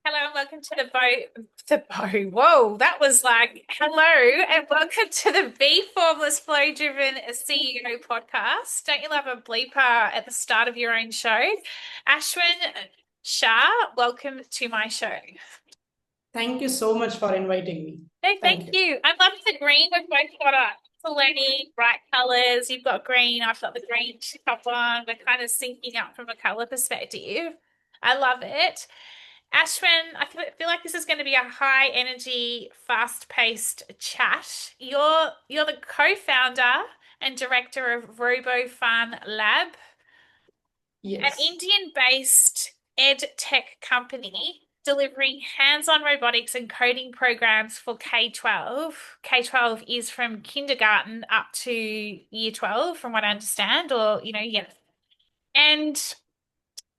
Hello and welcome to Whoa, that was like hello and welcome to the Bee Formless Flow Driven CEO podcast. Don't you love a bleeper at the start of your own show? Ashwin Shah, welcome to my show. Thank you so much for inviting me. No, Thank thank you. you. I'm loving the green. We've both got plenty bright colours. You've got green. I've got the green top on. We're kind of syncing up from a colour perspective. I love it. Ashwin, I feel like this is going to be a high energy, fast paced chat. You're the co-founder and director of RoboFun Lab, an Yes. Indian-based ed tech company delivering hands-on robotics and coding programs for K-12. K-12 is from kindergarten up to year 12, from what I understand, or, yeah. And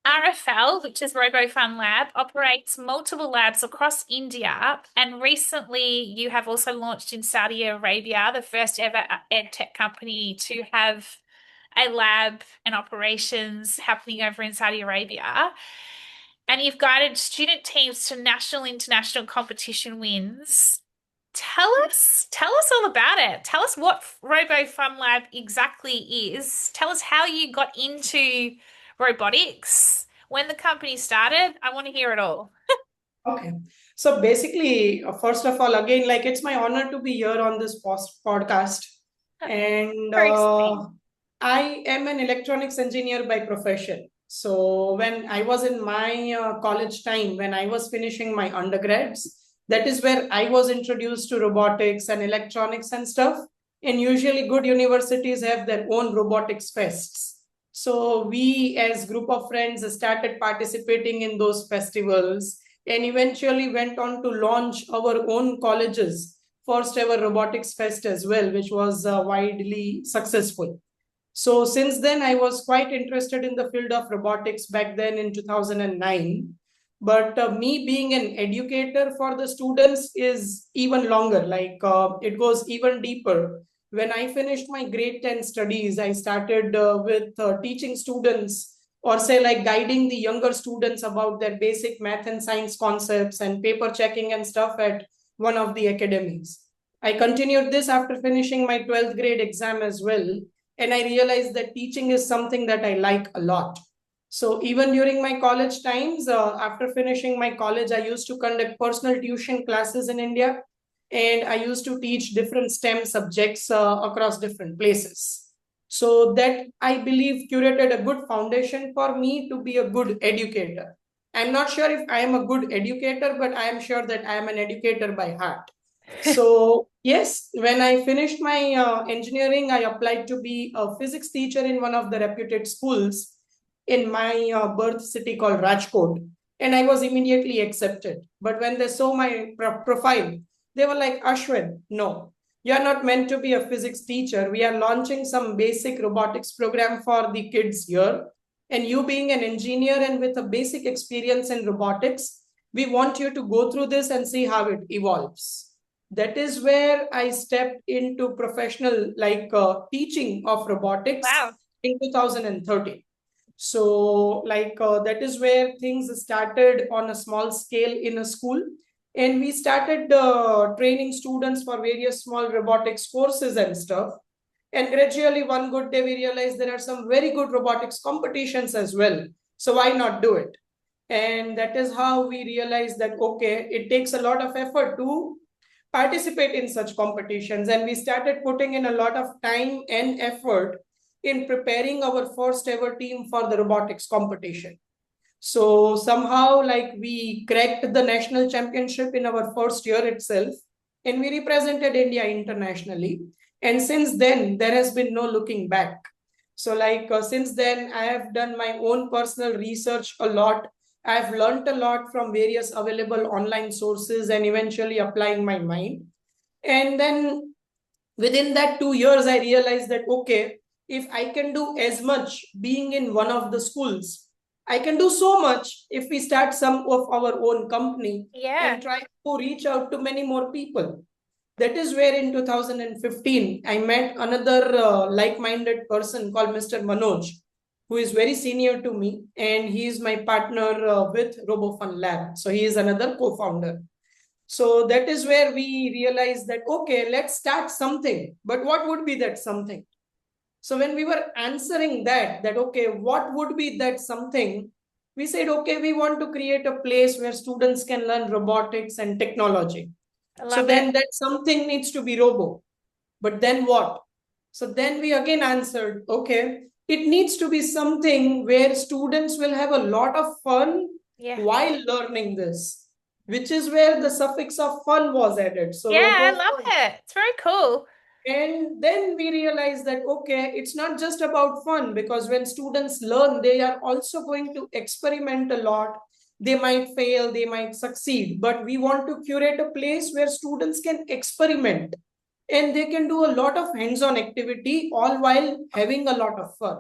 RFL, which is RoboFun Lab, operates multiple labs across India. And recently, you have also launched in Saudi Arabia, the first ever ed tech company to have a lab and operations happening over in Saudi Arabia. And you've guided student teams to national, international competition wins. Tell us all about it. Tell us what RoboFun Lab exactly is. Tell us how you got into robotics, when the company started. I want to hear it all. Okay. So basically, first of all, again, like it's my honor to be here on this podcast. And Very exciting. I am an electronics engineer by profession. So when I was in my college time, when I was finishing my undergrads, that is where I was introduced to robotics and electronics and stuff. And usually good universities have their own robotics fests. So we as group of friends started participating in those festivals and eventually went on to launch our own college's first ever robotics fest as well, which was widely successful. So since then, I was quite interested in the field of robotics back then in 2009. But me being an educator for the students is even longer, like it goes even deeper. When I finished my grade 10 studies, I started with teaching students or say like guiding the younger students about their basic math and science concepts and paper checking and stuff at one of the academies. I continued this after finishing my 12th grade exam as well, and I realized that teaching is something that I like a lot. So even during my college times, after finishing my college, I used to conduct personal tuition classes in India, and I used to teach different STEM subjects across different places. So that I believe curated a good foundation for me to be a good educator. I'm not sure if I am a good educator, but I am sure that I am an educator by heart. So, yes, when I finished my engineering, I applied to be a physics teacher in one of the reputed schools in my birth city called Rajkot. And I was immediately accepted. But when they saw my profile, they were like, Ashwin, no, you're not meant to be a physics teacher. We are launching some basic robotics program for the kids here. And you being an engineer and with a basic experience in robotics, we want you to go through this and see how it evolves. That is where I stepped into professional like teaching of robotics Wow. in 2013. So like that is where things started on a small scale in a school, and we started training students for various small robotics courses and stuff. And gradually one good day we realized there are some very good robotics competitions as well, so why not do it? And that is how we realized that okay, it takes a lot of effort to participate in such competitions, and we started putting in a lot of time and effort in preparing our first ever team for the robotics competition. So somehow like we cracked the national championship in our first year itself, and we represented India internationally, and since then there has been no looking back. So like since then I have done my own personal research a lot. I've learned a lot from various available online sources and eventually applying my mind. And then within that 2 years, I realized that, okay, if I can do as much being in one of the schools, I can do so much if we start some of our own company Yeah. and try to reach out to many more people. That is where in 2015, I met another like minded person called Mr. Manoj. who is very senior to me, and he is my partner with RoboFun Lab. So he is another co-founder. So that is where we realized that, okay, let's start something. But what would be that something? So when we were answering that, okay, what would be that something? We said, okay, we want to create a place where students can learn robotics and technology. I So love it. then that something needs to be robo. But then what? So then we again answered, okay, it needs to be something where students will have a lot of fun Yeah. while learning this, which is where the suffix of fun was added. So Yeah, I robo love fun. it. It's very cool. And then we realized that, okay, it's not just about fun, because when students learn, they are also going to experiment a lot. They might fail, they might succeed, but we want to curate a place where students can experiment and they can do a lot of hands-on activity all while having a lot of fun.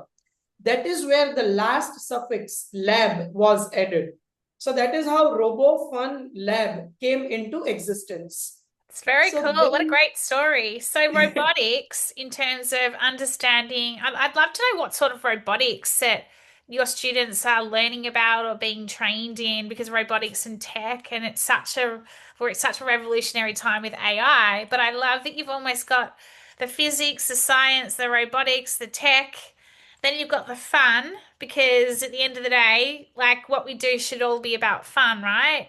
That is where the last suffix lab was added. So that is how RoboFun Lab came into existence. It's very So cool. What a then great story. So, robotics, in terms of understanding, I'd love to know what sort of robotics that your students are learning about or being trained in, because robotics and tech, and we're at such a revolutionary time with AI. But I love that you've almost got the physics, the science, the robotics, the tech. Then you've got the fun, because at the end of the day, like what we do should all be about fun, right?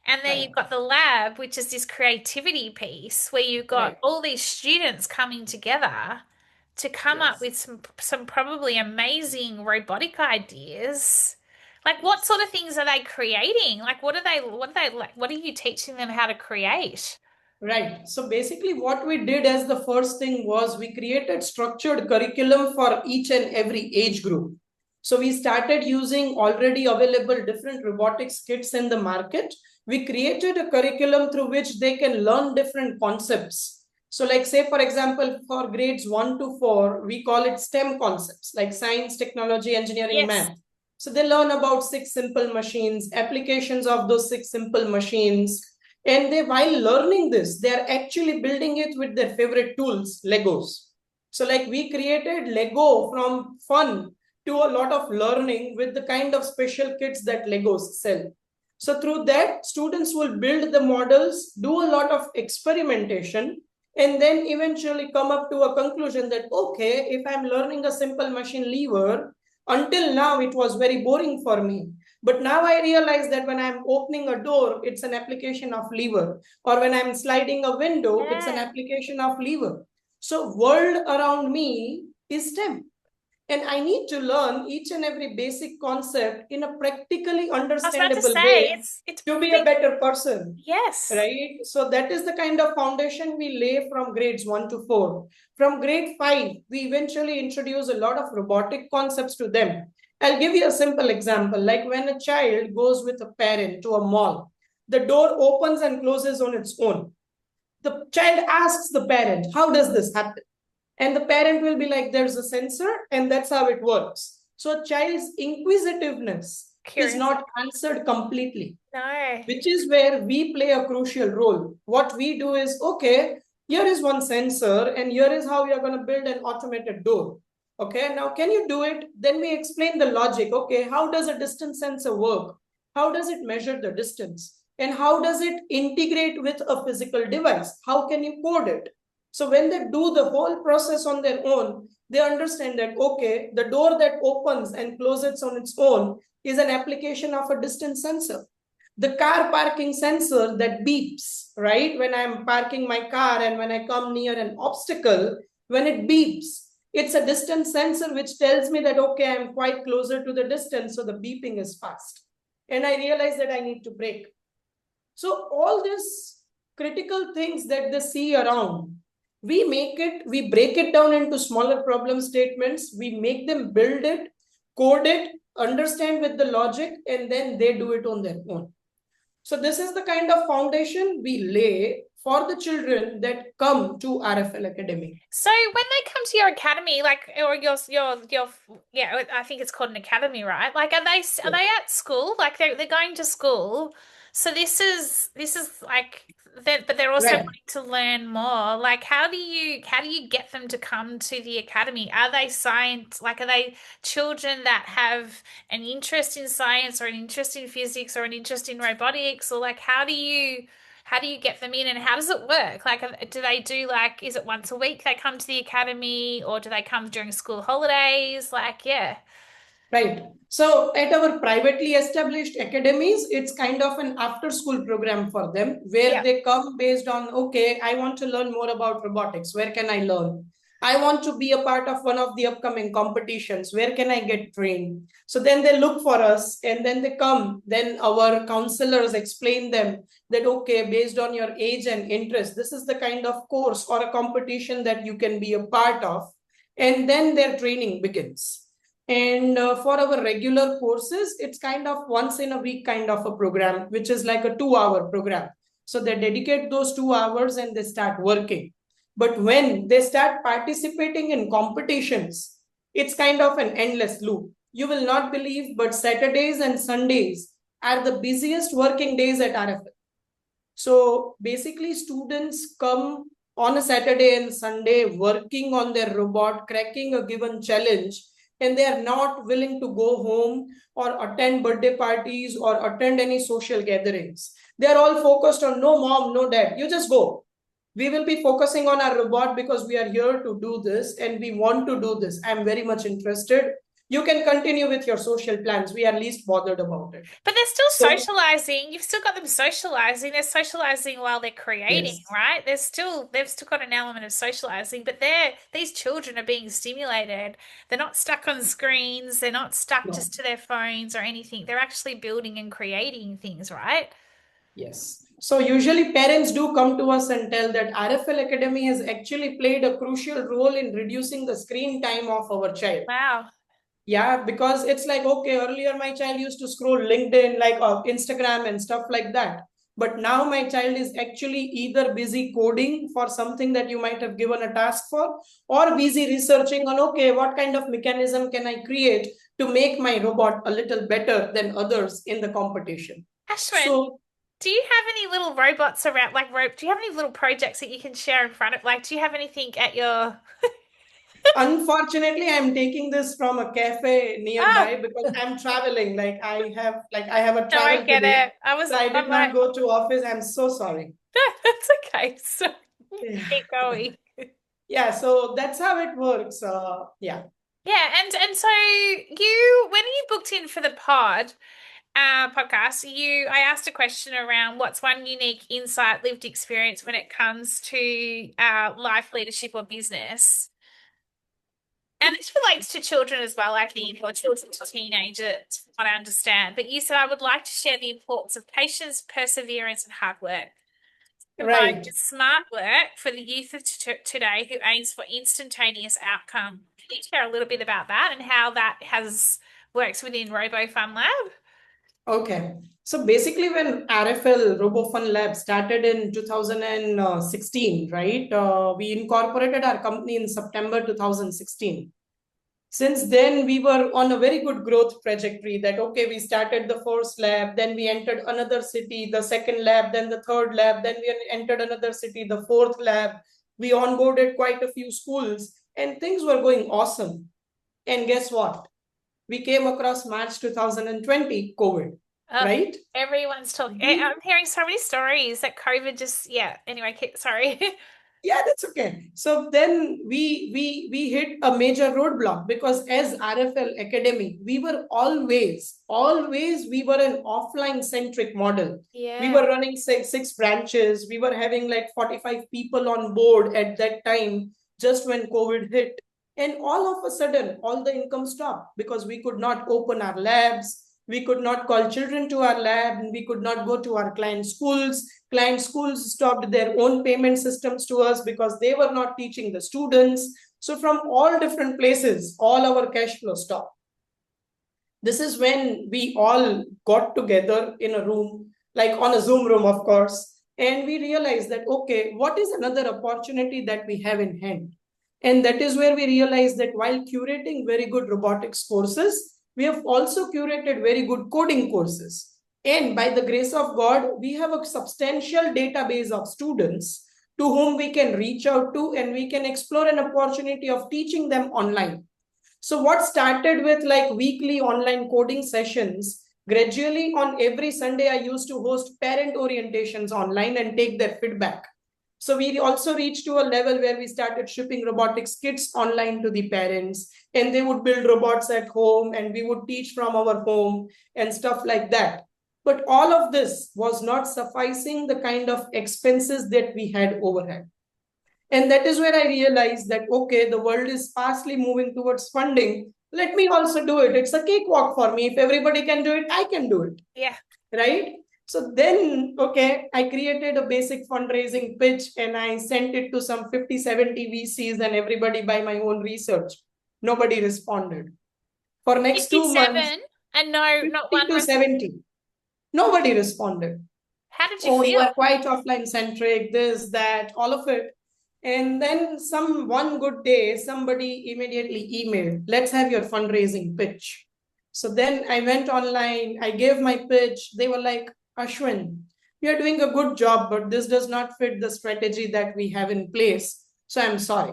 And then you've right, got the lab, which is this creativity piece where you've got right. all these students coming together to come up Yes. with some probably amazing robotic ideas. Like what sort of things are they creating? Like what are you teaching them how to create? Right. So basically, what we did as the first thing was we created structured curriculum for each and every age group. So we started using already available different robotics kits in the market. We created a curriculum through which they can learn different concepts. So, like, say, for example, for grades 1 to 4, we call it STEM concepts like science, technology, engineering, Yes. math. So they learn about 6 simple machines, applications of those 6 simple machines, and they, while learning this, they are actually building it with their favorite tools, Legos. So like we created Lego from fun to a lot of learning with the kind of special kits that Legos sell. So through that, students will build the models, do a lot of experimentation, and then eventually come up to a conclusion that, okay, if I'm learning a simple machine lever, until now it was very boring for me, but now I realize that when I'm opening a door, it's an application of lever. Or when I'm sliding a window, it's an Yeah. application of lever. So world around me is STEM. And I need to learn each and every basic concept in a practically I was about to understandable say way it's to be a big. better person. Yes. Right? So that is the kind of foundation we lay from grades 1 to 4. From grade 5, we eventually introduce a lot of robotic concepts to them. I'll give you a simple example. Like when a child goes with a parent to a mall, the door opens and closes on its own. The child asks the parent, how does this happen? And the parent will be like, there's a sensor, and that's how it works. So a child's inquisitiveness is Curious. not answered completely, No. which is where we play a crucial role. What we do is, okay, here is one sensor, and here is how we are going to build an automated door. Okay, now can you do it? Then we explain the logic. Okay, how does a distance sensor work? How does it measure the distance? And how does it integrate with a physical device? How can you code it? So when they do the whole process on their own, they understand that, okay, the door that opens and closes on its own is an application of a distance sensor. The car parking sensor that beeps, right? When I'm parking my car and when I come near an obstacle, when it beeps, it's a distance sensor which tells me that, okay, I'm quite closer to the distance, so the beeping is fast. And I realize that I need to brake. So all these critical things that they see around, we break it down into smaller problem statements, we make them build it, code it, understand with the logic, and then they do it on their own. So this is the kind of foundation we lay for the children that come to RFL Academy. So when they come to your academy, like, or your yeah, I think it's called an academy, right? Like, are Yes. they at school? Like they're going to school. So this is like but they're also Right. wanting to learn more. Like, how do you get them to come to the academy? Are they science? Like, are they children that have an interest in science or an interest in physics or an interest in robotics? Or like, how do you get them in and how does it work? Like, do they do like, is it once a week they come to the academy or do they come during school holidays? Like, yeah. Right. So at our privately established academies, it's kind of an after school program for them where Yeah. they come based on, okay, I want to learn more about robotics. Where can I learn? I want to be a part of one of the upcoming competitions. Where can I get trained? So then they look for us and then they come. Then our counselors explain them that, okay, based on your age and interest, this is the kind of course or a competition that you can be a part of. And then their training begins. And for our regular courses, it's kind of once in a week kind of a program, which is like a 2 hour program. So they dedicate those 2 hours and they start working. But when they start participating in competitions, it's kind of an endless loop. You will not believe, but Saturdays and Sundays are the busiest working days at RFL. So basically, students come on a Saturday and Sunday working on their robot, cracking a given challenge, and they are not willing to go home or attend birthday parties or attend any social gatherings. They are all focused on no mom, no dad. You just go. We will be focusing on our robot because we are here to do this and we want to do this. I'm very much interested. You can continue with your social plans. We are least bothered about it. But they're still So, socializing. You've still got them socializing. They're socializing while they're creating, yes, right? They've still got an element of socializing, but these children are being stimulated. They're not stuck on screens. They're not stuck no. just to their phones or anything. They're actually building and creating things, right? Yes. So usually parents do come to us and tell that RFL Academy has actually played a crucial role in reducing the screen time of our child. Wow. Yeah, because it's like, okay, earlier my child used to scroll LinkedIn, like Instagram and stuff like that. But now my child is actually either busy coding for something that you might have given a task for, or busy researching on, okay, what kind of mechanism can I create to make my robot a little better than others in the competition. Ashwin, So do you have any little robots around, like rope? Do you have any little projects that you can share in front of, like, do you have anything at your, unfortunately, I'm taking this from a cafe oh, nearby because I'm traveling. Like I have a no, I travel get today. it. So I did I'm not like, go to office. I'm so sorry. that's okay. So Yeah. keep going. Yeah, so that's how it works. Yeah. Yeah, and so when you booked in for the podcast, I asked a question around what's one unique insight, lived experience when it comes to life, leadership, or business. And this relates to children as well, I think, or children to teenagers, from what I understand. But you said I would like to share the importance of patience, perseverance, and hard work. Provide Right. smart work for the youth of today who aims for instantaneous outcome. Can you share a little bit about that and how that has works within RoboFun Lab? Okay. So basically, when RFL RoboFun Lab started in 2016, right, we incorporated our company in September 2016. Since then, we were on a very good growth trajectory that, okay, we started the first lab, then we entered another city, the second lab, then the third lab, then we entered another city, the fourth lab. We onboarded quite a few schools and things were going awesome. And guess what? We came across March 2020, COVID, Uh, right? everyone's talking. We I'm hearing so many stories that COVID just, yeah. Anyway, sorry. Yeah, that's okay. So then we hit a major roadblock because as RFL Academy, we were always we were an offline centric model. We Yeah. were running six branches. We were having like 45 people on board at that time, just when COVID hit. And all of a sudden, all the income stopped because we could not open our labs. We could not call children to our lab, and we could not go to our client schools. Client schools stopped their own payment systems to us because they were not teaching the students. So from all different places, all our cash flow stopped. This is when we all got together in a room, like on a Zoom room, of course, and we realized that, okay, what is another opportunity that we have in hand? And that is where we realized that while curating very good robotics courses, we have also curated very good coding courses. And by the grace of God, we have a substantial database of students to whom we can reach out to, and we can explore an opportunity of teaching them online. So what started with like weekly online coding sessions, gradually on every Sunday, I used to host parent orientations online and take their feedback. So we also reached to a level where we started shipping robotics kits online to the parents, and they would build robots at home and we would teach from our home and stuff like that. But all of this was not sufficing the kind of expenses that we had overhead. And that is where I realized that, okay, the world is fastly moving towards funding. Let me also do it. It's a cakewalk for me. If everybody can do it, I can do it. Yeah. Right? So then, okay, I created a basic fundraising pitch and I sent it to some 50, 70 VCs and everybody by my own research. Nobody responded. For next 2 months, 57 and no, not 50 one to 70, nobody responded. How did you Oh, you feel? are quite offline centric, this, that, all of it. And then one good day, somebody immediately emailed, let's have your fundraising pitch. So then I went online, I gave my pitch. They were like, Ashwin, you're doing a good job, but this does not fit the strategy that we have in place. So I'm sorry.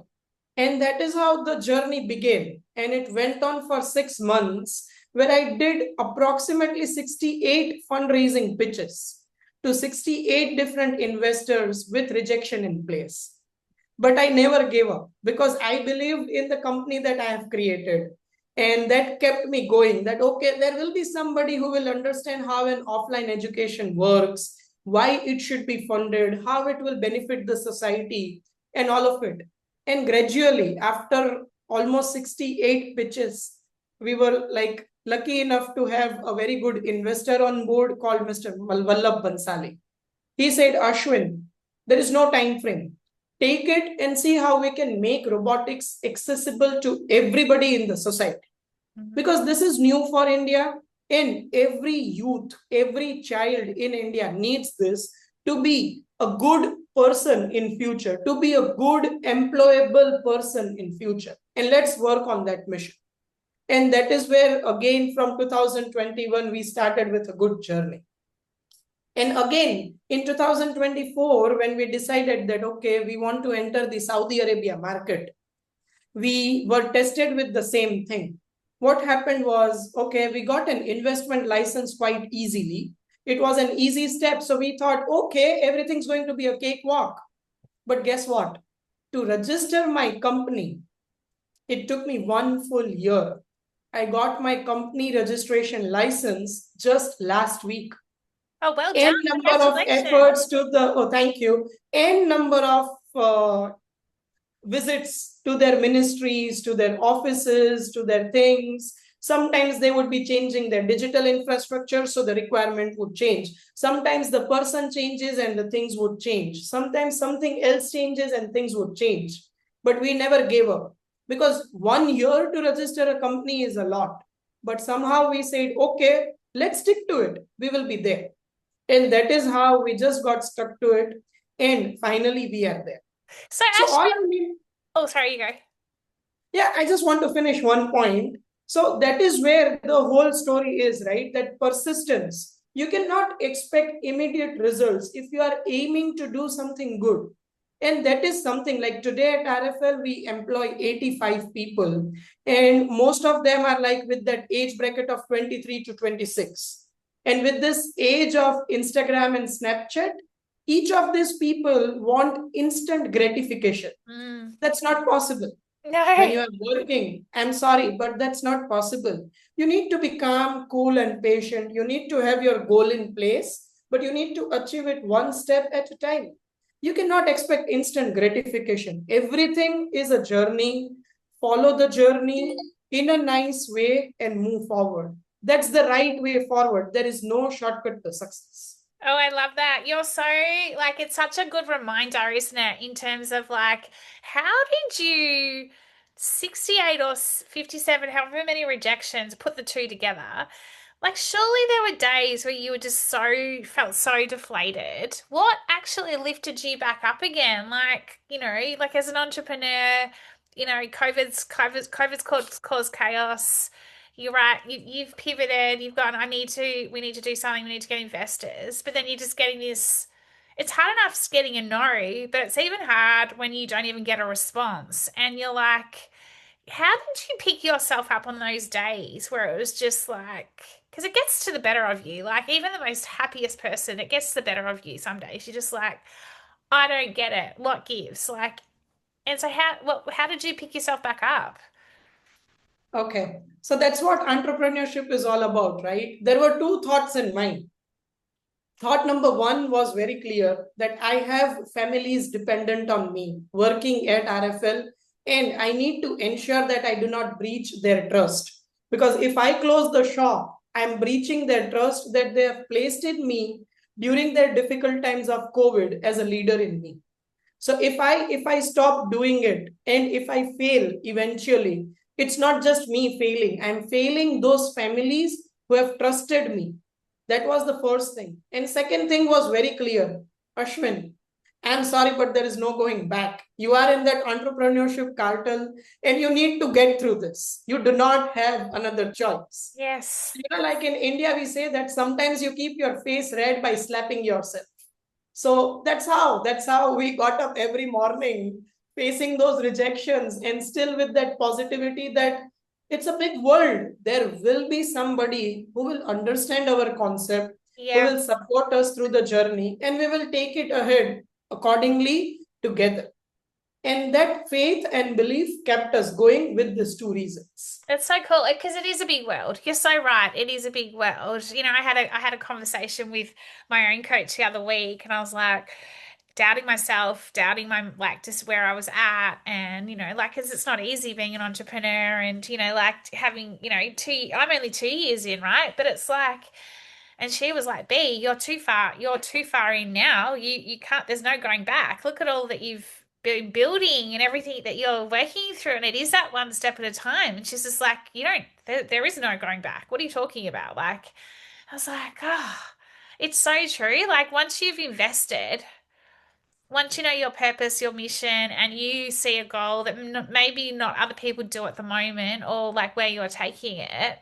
And that is how the journey began. And it went on for 6 months, where I did approximately 68 fundraising pitches to 68 different investors with rejection in place. But I never gave up because I believed in the company that I have created. And that kept me going, that, okay, there will be somebody who will understand how an offline education works, why it should be funded, how it will benefit the society, and all of it. And gradually, after almost 68 pitches, we were like lucky enough to have a very good investor on board called Mr. Vallabh Bansali. He said, Ashwin, there is no time frame. Take it and see how we can make robotics accessible to everybody in the society. Because this is new for India, and every youth, every child in India needs this to be a good person in future, to be a good employable person in future. And let's work on that mission. And that is where, again, from 2021, we started with a good journey. And again, in 2024, when we decided that, okay, we want to enter the Saudi Arabia market, we were tested with the same thing. What happened was, okay, we got an investment license quite easily. It was an easy step. So we thought, okay, everything's going to be a cakewalk. But guess what? To register my company, it took me 1 full year. I got my company registration license just last week. Oh, well done. N number of Congratulations. efforts to the, oh, thank you. N number of visits to their ministries, to their offices, to their things. Sometimes they would be changing their digital infrastructure, so the requirement would change. Sometimes the person changes and the things would change. Sometimes something else changes and things would change. But we never gave up, because 1 year to register a company is a lot. But somehow we said, okay, let's stick to it. We will be there. And that is how we just got stuck to it. And finally, we are there. So, So all Ashwin, I mean, oh, sorry, you go. yeah, I just want to finish one point. So that is where the whole story is, right? That persistence. You cannot expect immediate results if you are aiming to do something good. And that is something like today at RFL, we employ 85 people, and most of them are like with that age bracket of 23 to 26. And with this age of Instagram and Snapchat, each of these people want instant gratification. That's not possible when No. you are working. I'm sorry, but that's not possible. You need to be calm, cool, and patient. You need to have your goal in place, but you need to achieve it one step at a time. You cannot expect instant gratification. Everything is a journey. Follow the journey in a nice way and move forward. That's the right way forward. There is no shortcut to success. Oh, I love that. You're so like it's such a good reminder, isn't it? In terms of like, how did you 68 or 57, however many rejections, put the two together? Like, surely there were days where you were just felt so deflated. What actually lifted you back up again? Like, like as an entrepreneur, COVID's caused chaos. you're right. You've pivoted. You've gone, we need to do something. We need to get investors. But then you're just getting this, it's hard enough getting a no, but it's even hard when you don't even get a response. And you're like, how did you pick yourself up on those days where it was just like, because it gets to the better of you. Like even the most happiest person, it gets the better of you some days. You're just like, I don't get it. What gives? Like, and so how did you pick yourself back up? Okay. So that's what entrepreneurship is all about, right? There were two thoughts in mind. Thought number one was very clear that I have families dependent on me working at RFL, and I need to ensure that I do not breach their trust. Because if I close the shop, I'm breaching their trust that they have placed in me during their difficult times of COVID as a leader in me. So if I stop doing it and if I fail eventually, it's not just me failing. I'm failing those families who have trusted me. That was the first thing. And second thing was very clear. Ashwin, I'm sorry, but there is no going back. You are in that entrepreneurship cartel and you need to get through this. You do not have another choice. Yes. You know, like in India, we say that sometimes you keep your face red by slapping yourself. So that's how we got up every morning facing those rejections and still with that positivity that it's a big world. There will be somebody who will understand our concept, who Yeah. will support us through the journey, and we will take it ahead accordingly together. And that faith and belief kept us going with these two reasons. It's so cool because it is a big world. You're so right. It is a big world. You know, I had a conversation with my own coach the other week, and I was like doubting myself, doubting my like just where I was at, and like, 'cause it's not easy being an entrepreneur, and like having I'm only 2 years in, right? But it's like, and she was like, B, you're too far. You're too far in now. You can't. There's no going back. Look at all that you've been building and everything that you're working through, and it is that one step at a time. And she's just like, you don't. There is no going back. What are you talking about? Like, I was like, oh, it's so true. Like once you've invested. Once you know your purpose, your mission, and you see a goal that maybe not other people do at the moment, or like where you're taking it,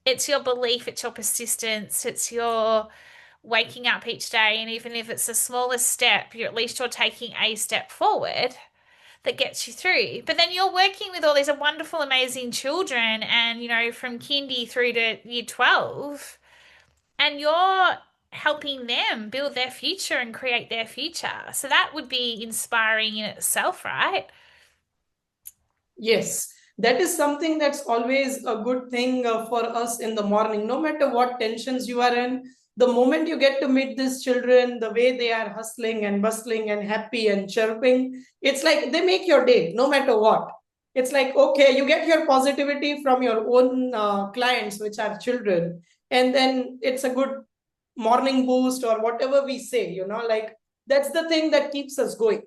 it's your belief, it's your persistence, it's your waking up each day, and even if it's the smallest step, you're at least you're taking a step forward that gets you through. But then you're working with all these wonderful, amazing children, and from kindy through to year 12, and you're helping them build their future and create their future. So that would be inspiring in itself, right? Yes, that is something that's always a good thing for us in the morning. No matter what tensions you are in, the moment you get to meet these children, the way they are hustling and bustling and happy and chirping, it's like they make your day, no matter what. It's like, okay, you get your positivity from your own clients, which are children, and then it's a good morning boost or whatever we say, like that's the thing that keeps us going.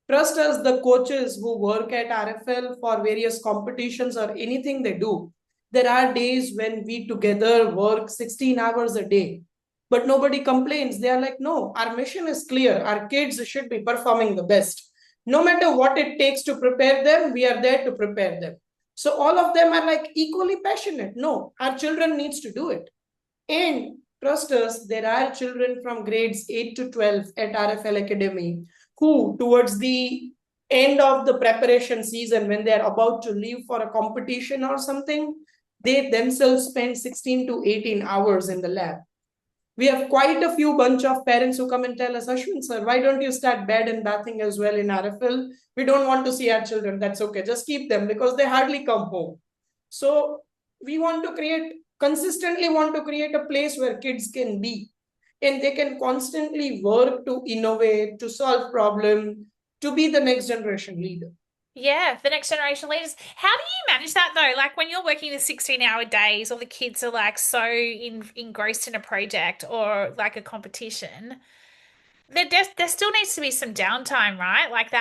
Trust us, the coaches who work at RFL for various competitions or anything they do. There are days when we together work 16 hours a day, but nobody complains. They are like, no, our mission is clear. Our kids should be performing the best. No matter what it takes to prepare them, we are there to prepare them. So all of them are like equally passionate. No, our children needs to do it. And trust us, there are children from grades 8 to 12 at RFL Academy who, towards the end of the preparation season, when they're about to leave for a competition or something, they themselves spend 16 to 18 hours in the lab. We have quite a few bunch of parents who come and tell us, Ashwin sir, why don't you start bed and bathing as well in RFL? We don't want to see our children. That's okay. Just keep them because they hardly come home. So we want to consistently want to create a place where kids can be and they can constantly work to innovate, to solve problems, to be the next generation leader. Yeah, the next generation leaders. How do you manage that though? Like when you're working the 16-hour days, or the kids are like so engrossed in a project or like a competition, there still needs to be some downtime, right? Like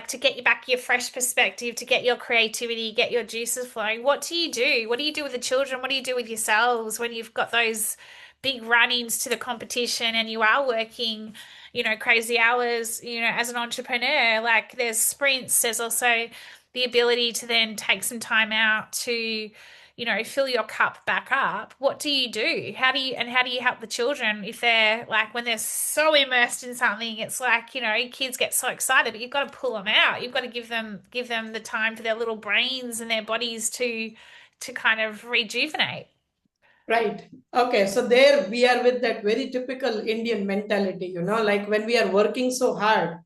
to get you back your fresh perspective, to get your creativity, get your juices flowing. What do you do? What do you do with the children? What do you do with yourselves when you've got those big run-ins to the competition and you are working, crazy hours, as an entrepreneur? Like there's sprints, there's also the ability to then take some time out to, fill your cup back up. What do you do? How do you help the children if they're like, when they're so immersed in something, it's like, kids get so excited, but you've got to pull them out. You've got to give them the time for their little brains and their bodies to kind of rejuvenate. Right. Okay. So there we are with that very typical Indian mentality, like when we are working so hard,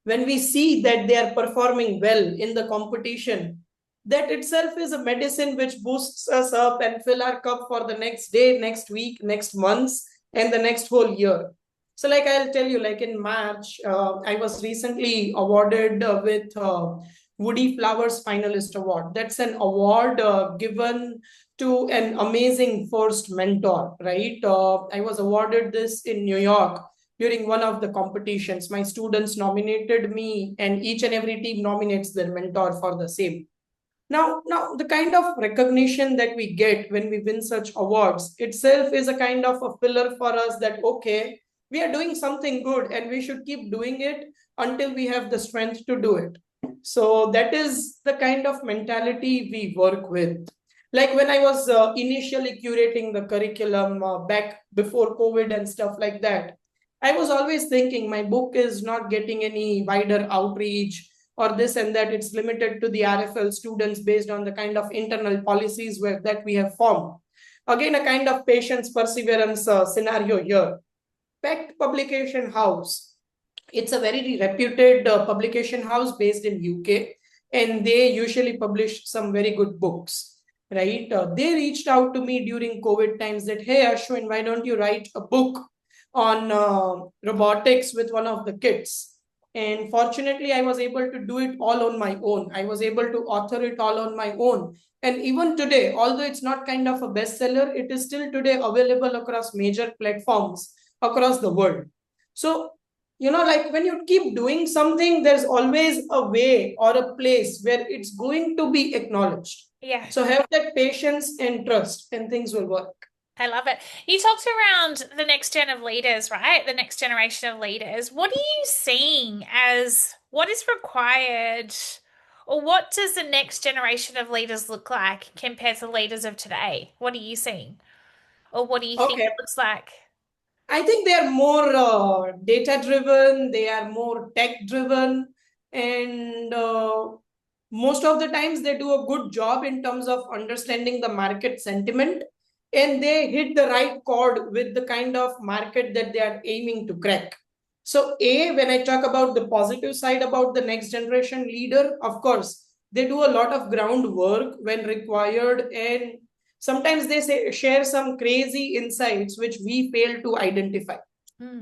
when we see that they are performing well in the competition, that itself is a medicine which boosts us up and fill our cup for the next day, next week, next months, and the next whole year. So, like I'll tell you, like in March, I was recently awarded with Woody Flowers Finalist Award. That's an award given to an amazing first mentor, right? I was awarded this in New York during one of the competitions. My students nominated me, and each and every team nominates their mentor for the same. Now, the kind of recognition that we get when we win such awards itself is a kind of a pillar for us that, okay, we are doing something good and we should keep doing it until we have the strength to do it. So that is the kind of mentality we work with. Like when I was initially curating the curriculum back before COVID and stuff like that, I was always thinking my book is not getting any wider outreach or this and that. It's limited to the RFL students based on the kind of internal policies that we have formed. Again, a kind of patience, perseverance scenario here. Pact Publication House. It's a very reputed publication house based in UK, and they usually publish some very good books, right? They reached out to me during COVID times that, hey, Ashwin, why don't you write a book on robotics with one of the kids? And fortunately, I was able to do it all on my own. I was able to author it all on my own. And even today, although it's not kind of a bestseller, it is still today available across major platforms across the world. So, like when you keep doing something, there's always a way or a place where it's going to be acknowledged. Yeah. So have that patience and trust, and things will work. I love it. You talked around the next gen of leaders, right? The next generation of leaders. What are you seeing as what is required, or what does the next generation of leaders look like compared to leaders of today? What are you seeing? Or what do you think Okay. it looks like? I think they are more data driven, they are more tech driven, and most of the times they do a good job in terms of understanding the market sentiment, and they hit the right chord with the kind of market that they are aiming to crack. So, when I talk about the positive side about the next generation leader, of course, they do a lot of groundwork when required, and sometimes they share some crazy insights which we fail to identify.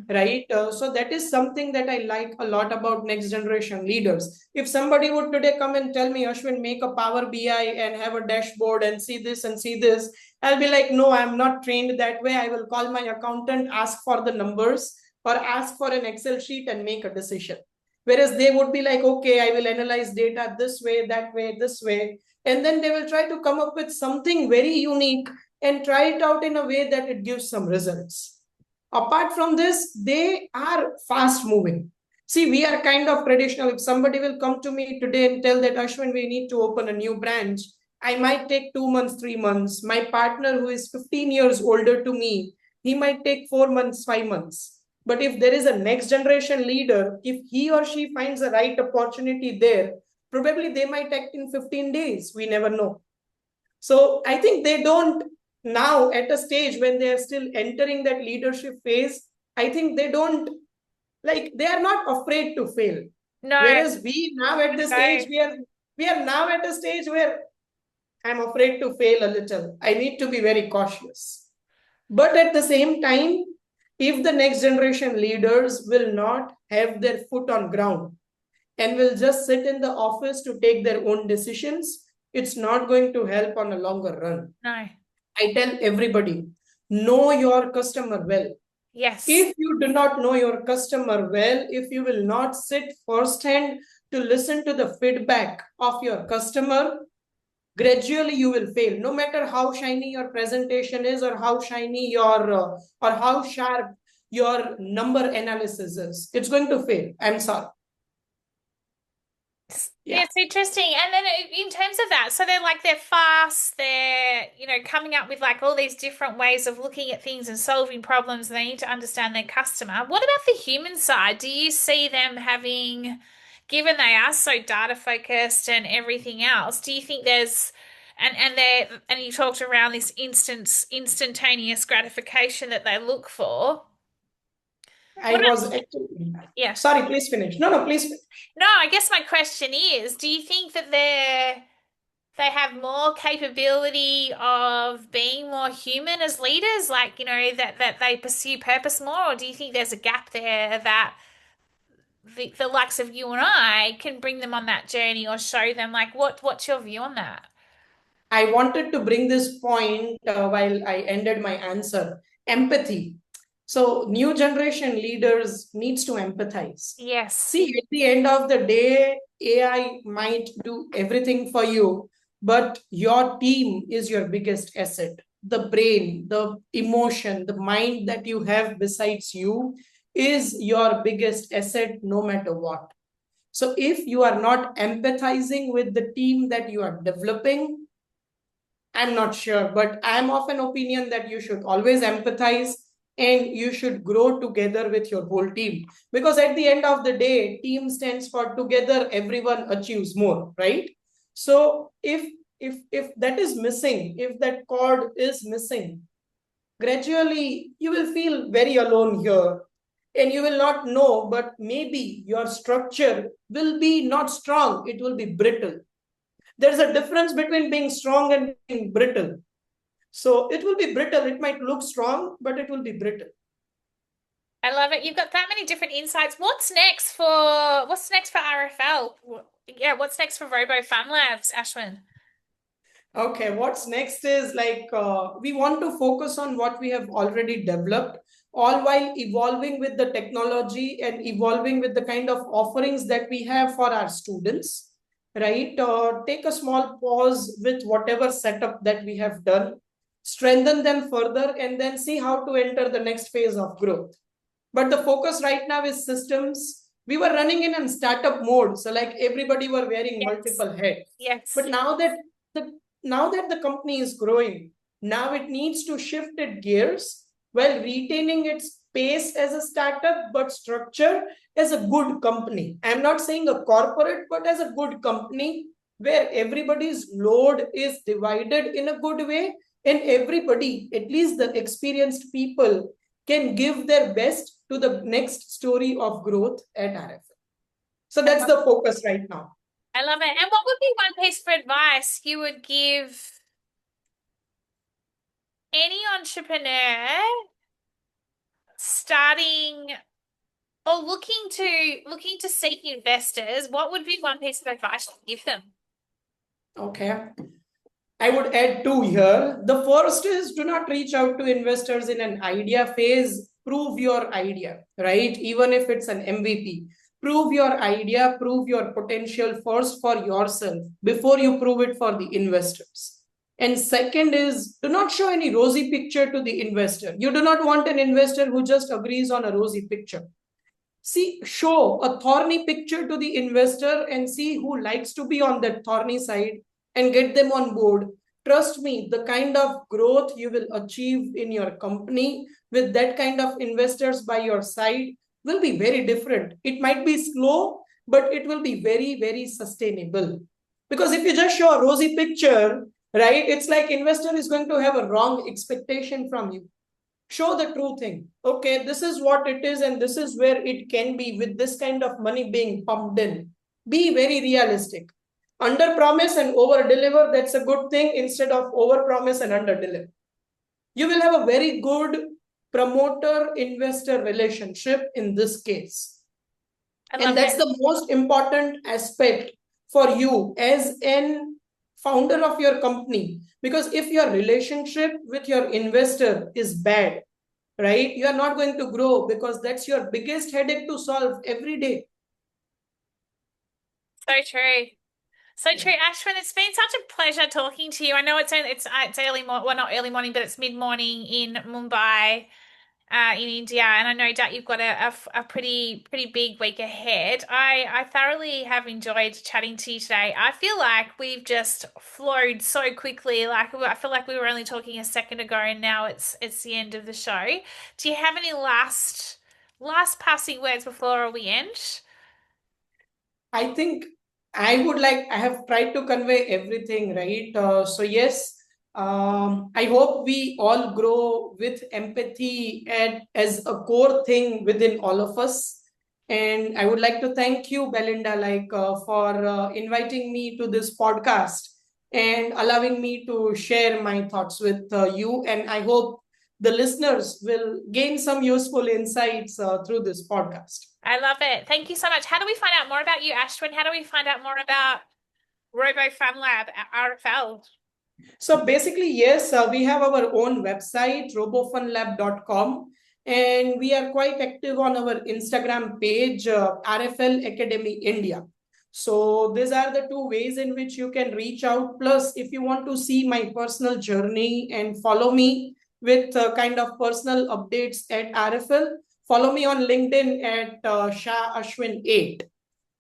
Right. So that is something that I like a lot about next generation leaders. If somebody would today come and tell me, Ashwin, make a Power BI and have a dashboard and see this and see this, I'll be like, no, I'm not trained that way. I will call my accountant, ask for the numbers, or ask for an Excel sheet and make a decision. Whereas they would be like, okay, I will analyze data this way, that way, this way. And then they will try to come up with something very unique and try it out in a way that it gives some results. Apart from this, they are fast moving. See, we are kind of traditional. If somebody will come to me today and tell that, Ashwin, we need to open a new branch, I might take 2 months, 3 months. My partner, who is 15 years older to me, he might take 4 months, 5 months. But if there is a next generation leader, if he or she finds a right opportunity there, probably they might act in 15 days. We never know. So I think they don't now at a stage when they are still entering that leadership phase. I think they don't like they are not afraid to fail. No, Whereas we now at this go. age, we are now at a stage where I'm afraid to fail a little. I need to be very cautious. But at the same time, if the next generation leaders will not have their foot on ground and will just sit in the office to take their own decisions, it's not going to help on a longer run. No. I tell everybody, know your customer well. Yes. If you do not know your customer well, if you will not sit firsthand to listen to the feedback of your customer, gradually you will fail. No matter how shiny your presentation is, or how shiny your or how sharp your number analysis is, it's going to fail. I'm sorry. Yeah, Yeah. it's interesting. And then in terms of that, so they're fast, they're, coming up with like all these different ways of looking at things and solving problems. And they need to understand their customer. What about the human side? Do you see them having, given they are so data focused and everything else, do you think there's and you talked around this instantaneous gratification that they look for. I What about, was actually, yeah. sorry, please finish. No, no, please finish. No, I guess my question is, do you think that they have more capability of being more human as leaders, like, that they pursue purpose more, or do you think there's a gap there that the likes of you and I can bring them on that journey or show them like what's your view on that? I wanted to bring this point while I ended my answer. Empathy. So new generation leaders needs to empathize. Yes. See, at the end of the day, AI might do everything for you, but your team is your biggest asset. The brain, the emotion, the mind that you have besides you is your biggest asset no matter what. So if you are not empathizing with the team that you are developing, I'm not sure, but I'm of an opinion that you should always empathize and you should grow together with your whole team. Because at the end of the day, team stands for together, everyone achieves more, right? So if that is missing, if that cord is missing, gradually you will feel very alone here and you will not know, but maybe your structure will be not strong, it will be brittle. There's a difference between being strong and being brittle. So it will be brittle. It might look strong, but it will be brittle. I love it. You've got that many different insights. What's next for RFL? Yeah, what's next for RoboFun Labs, Ashwin? Okay, what's next is like we want to focus on what we have already developed, all while evolving with the technology and evolving with the kind of offerings that we have for our students, right? Take a small pause with whatever setup that we have done, strengthen them further, and then see how to enter the next phase of growth. But the focus right now is systems. We were running in a startup mode, so like everybody were wearing Yes. multiple hats. Yes. But now that the company is growing, now it needs to shift its gears while retaining its pace as a startup, but structure as a good company. I'm not saying a corporate, but as a good company where everybody's load is divided in a good way and everybody, at least the experienced people, can give their best to the next story of growth at RFL. So I that's love, the focus right now. I love it. And what would be one piece of advice you would give any entrepreneur starting or looking to seek investors? What would be one piece of advice to give them? Okay. I would add two here. The first is do not reach out to investors in an idea phase. Prove your idea, right? Even if it's an MVP. Prove your idea, prove your potential first for yourself before you prove it for the investors. And second is do not show any rosy picture to the investor. You do not want an investor who just agrees on a rosy picture. See, show a thorny picture to the investor and see who likes to be on that thorny side and get them on board. Trust me, the kind of growth you will achieve in your company with that kind of investors by your side will be very different. It might be slow, but it will be very, very sustainable. Because if you just show a rosy picture, right, it's like investor is going to have a wrong expectation from you. Show the true thing. Okay, this is what it is and this is where it can be with this kind of money being pumped in. Be very realistic. Under promise and over deliver, that's a good thing instead of over promise and under deliver. You will have a very good promoter investor relationship in this case. I And love that's it. the most important aspect for you as an founder of your company. Because if your relationship with your investor is bad, right, you are not going to grow because that's your biggest headache to solve every day. So true. So Yeah. true, Ashwin. It's been such a pleasure talking to you. I know it's early morning. Well, not early morning, but it's mid morning in Mumbai. in India, and I know that you've got a pretty big week ahead. I thoroughly have enjoyed chatting to you today. I feel like we've just flowed so quickly. Like I feel like we were only talking a second ago, and now it's the end of the show. Do you have any last passing words before we end? I think I have tried to convey everything, right? So, yes, I hope we all grow with empathy and as a core thing within all of us. And I would like to thank you, Belinda, for inviting me to this podcast and allowing me to share my thoughts with you. And I hope the listeners will gain some useful insights through this podcast. I love it. Thank you so much. How do we find out more about you, Ashwin? How do we find out more about RoboFun Lab at RFL? So basically, yes, we have our own website, robofunlab.com, and we are quite active on our Instagram page, RFL Academy India. So these are the two ways in which you can reach out. Plus, if you want to see my personal journey and follow me with kind of personal updates at RFL, follow me on LinkedIn at Shah Ashwin 8.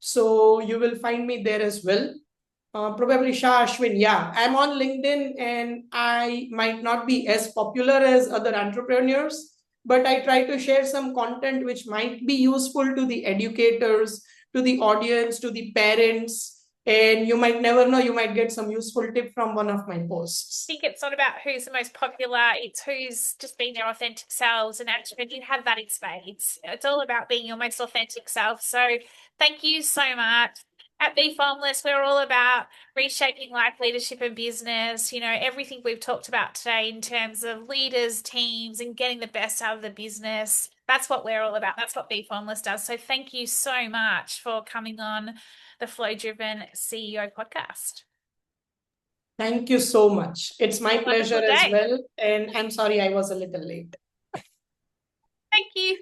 So you will find me there as well. Probably Shah Ashwin. Yeah, I'm on LinkedIn and I might not be as popular as other entrepreneurs, but I try to share some content which might be useful to the educators, to the audience, to the parents. And you might never know, you might get some useful tip from one of my posts. I think it's not about who's the most popular, it's who's just being their authentic selves. And actually, you have that in spades. It's all about being your most authentic self. So, thank you so much. At Bee Formless, we're all about reshaping life, leadership, and business. You know, everything we've talked about today in terms of leaders, teams, and getting the best out of the business. That's what we're all about. That's what Bee Formless does. So, thank you so much for coming on the Flow Driven CEO podcast. Thank you so much. It's my pleasure Wonderful as day. well. And I'm sorry I was a little late. Thank you.